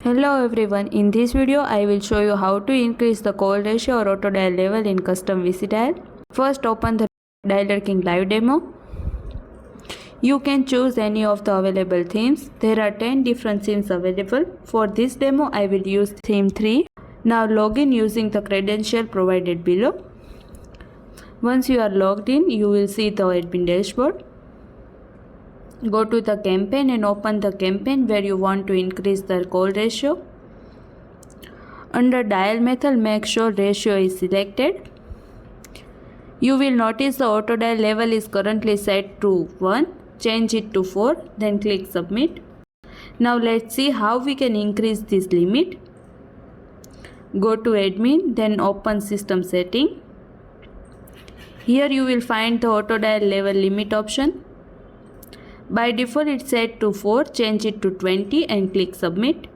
Hello everyone, in this video I will show you how to increase the call ratio or auto dial level in Custom VICIdial. First open the DialerKing live demo. You can choose any of the available themes. There are 10 different themes available. For this demo I will use theme 3. Now log in using the credential provided below. Once you are logged in, you will see the admin dashboard. Go to the campaign and open the campaign where you want to increase the call ratio. Under dial method, make sure ratio is selected. You will notice the auto dial level is currently set to 1. Change it to 4, then click submit. Now let's see how we can increase this limit. Go to admin, then open system setting. Here you will find the auto dial level limit option. By default it's set to 4, change it to 20 and click submit.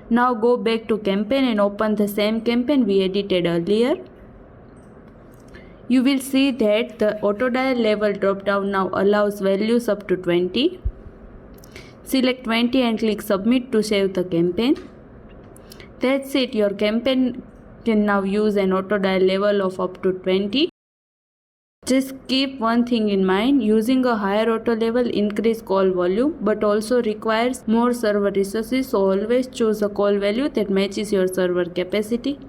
Now go back to campaign and open the same campaign we edited earlier. You will see that the auto dial level drop down now allows values up to 20. Select 20 and click submit to save the campaign. That's it, your campaign can now use an auto dial level of up to 20. Just keep one thing in mind, using a higher auto level increase call volume but also requires more server resources, so always choose a call value that matches your server capacity.